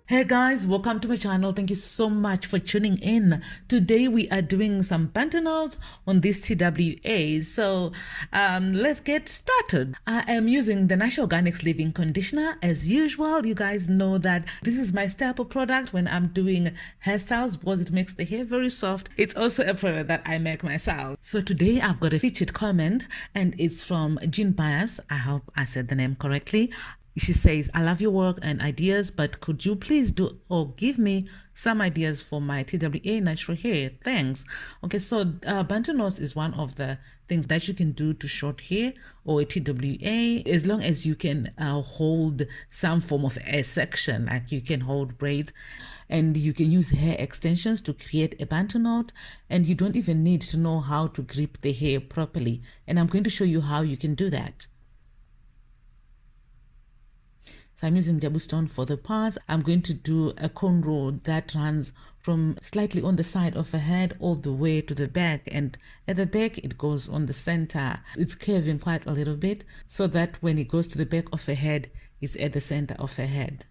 Hey guys, welcome to my channel. Thank you so much for tuning in. Today we are doing some Bantu knots on this TWA. So let's get started. I am using the Natural Organics Leave-In Conditioner as usual. You guys know that this is my staple product when I'm doing hairstyles because it makes the hair very soft. It's also a product that I make myself. So today I've got a featured comment and it's from Jean Bias. I hope I said the name correctly. She says, I love your work and ideas, but could you please do or give me some ideas for my TWA natural hair? Thanks. Okay, so Bantu knots is one of the things that you can do to short hair or a TWA, as long as you can hold some form of a section, like you can hold braids, and you can use hair extensions to create a Bantu knot, and you don't even need to know how to grip the hair properly. And I'm going to show you how you can do that. So I'm using Jabu stone for the parts. I'm going to do a cornrow that runs from slightly on the side of a head all the way to the back, and at the back it goes on the center. It's curving quite a little bit so that when it goes to the back of a head, it's at the center of a head.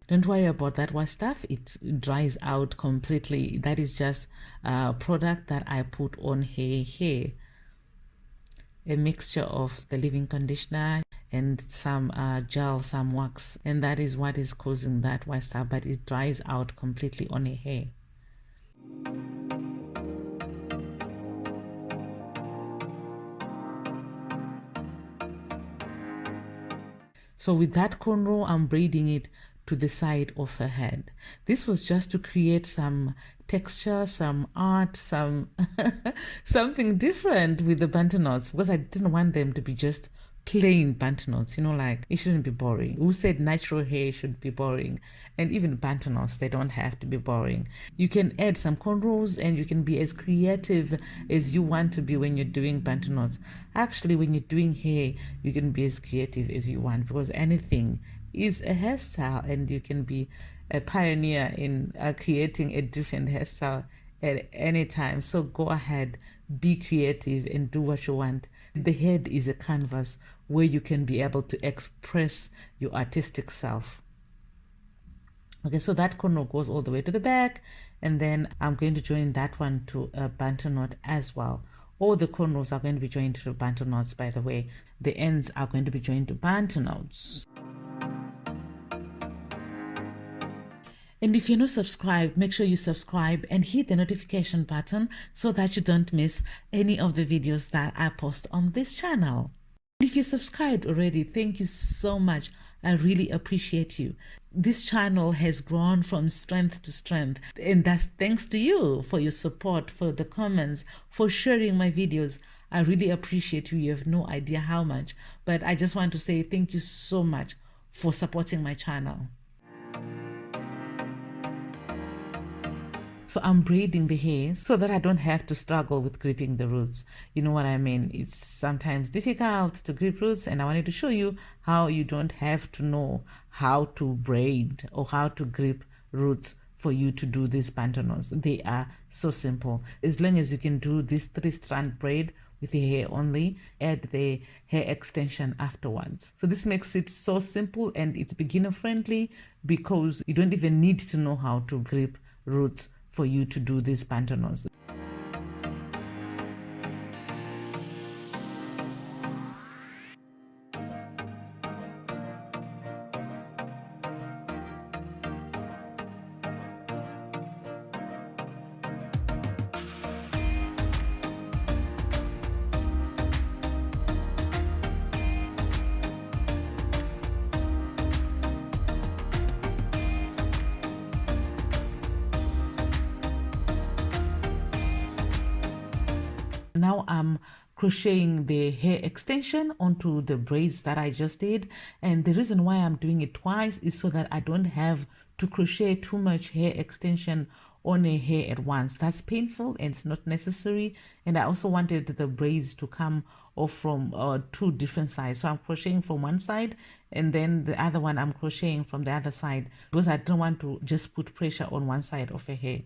Don't worry about that white stuff. It dries out completely. That is just a product that I put on hair. A mixture of the leave-in conditioner and some gel, some wax. And that is what is causing that white stuff, but it dries out completely on a hair. So with that cornrow, I'm braiding it to the side of her head. This was just to create some texture, some art, some something different with the Bantu knots, because I didn't want them to be just plain Bantu knots, you know, like it shouldn't be boring. Who said natural hair should be boring? And even Bantu knots, they don't have to be boring. You can add some cornrows and you can be as creative as you want to be when you're doing Bantu knots. Actually, when you're doing hair, you can be as creative as you want, because anything is a hairstyle and you can be a pioneer in creating a different hairstyle at any time. So go ahead, be creative and do what you want. The head is a canvas where you can be able to express your artistic self. Okay, so that corner goes all the way to the back, and then I'm going to join that one to a Bantu knot as well. All the cornrows are going to be joined to Bantu knots, by the way. The ends are going to be joined to Bantu knots. And if you're not subscribed, make sure you subscribe and hit the notification button so that you don't miss any of the videos that I post on this channel. If you're subscribed already, thank you so much. I really appreciate you. This channel has grown from strength to strength, and that's thanks to you for your support, for the comments, for sharing my videos. I really appreciate you. You have no idea how much, but I just want to say thank you so much for supporting my channel. So I'm braiding the hair so that I don't have to struggle with gripping the roots. You know what I mean? It's sometimes difficult to grip roots, and I wanted to show you how you don't have to know how to braid or how to grip roots for you to do these Bantu knots. They are so simple. As long as you can do this 3-strand braid with the hair only, add the hair extension afterwards. So this makes it so simple and it's beginner friendly because you don't even need to know how to grip roots for you to do these Bantu knots. Now I'm crocheting the hair extension onto the braids that I just did, and the reason why I'm doing it twice is so that I don't have to crochet too much hair extension on a hair at once. That's painful and it's not necessary. And I also wanted the braids to come off from two different sides. So I'm crocheting from one side and then the other one I'm crocheting from the other side because I don't want to just put pressure on one side of a hair.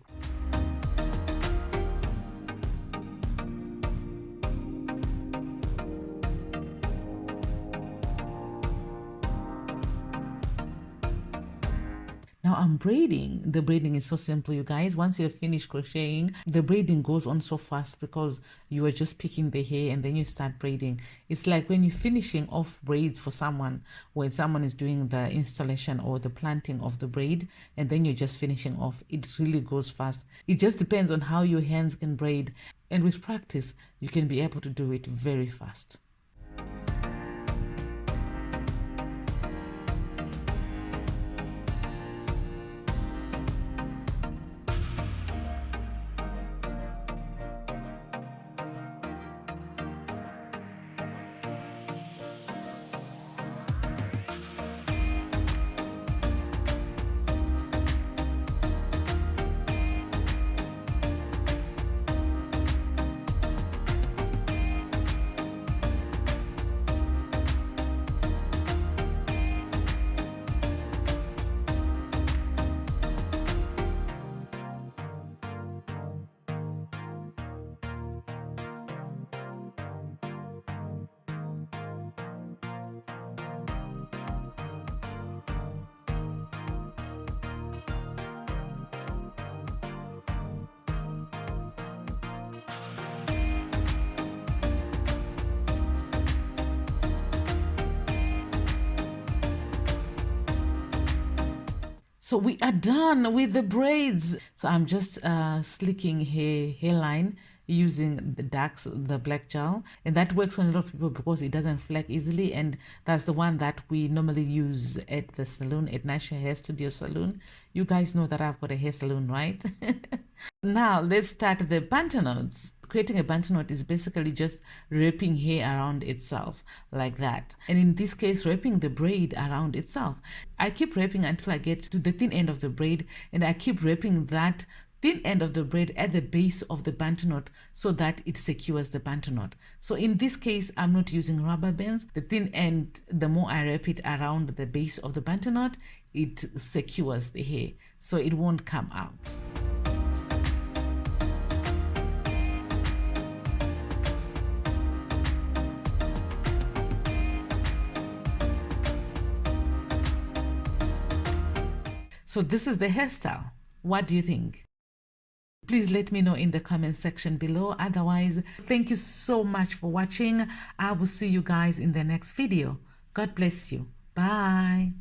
Now I'm braiding. The braiding is so simple, you guys. Once you're finished crocheting, the braiding goes on so fast because you are just picking the hair and then you start braiding. It's like when you're finishing off braids for someone, when someone is doing the installation or the planting of the braid, and then you're just finishing off. It really goes fast. It just depends on how your hands can braid. And with practice, you can be able to do it very fast. So we are done with the braids. So I'm just slicking hairline using the black gel, and that works on a lot of people because it doesn't flake easily, and that's the one that we normally use at the salon, at National Hair Studio Salon. You guys know that I've got a hair salon, right? Now let's start the bantu knots. Creating a bantu knot is basically just wrapping hair around itself like that. And in this case, wrapping the braid around itself. I keep wrapping until I get to the thin end of the braid, and I keep wrapping that thin end of the braid at the base of the bantu knot so that it secures the bantu knot. So in this case, I'm not using rubber bands. The thin end, the more I wrap it around the base of the bantu knot, it secures the hair so it won't come out. So this is the hairstyle. What do you think? Please let me know in the comment section below. Otherwise, thank you so much for watching. I will see you guys in the next video. God bless you. Bye.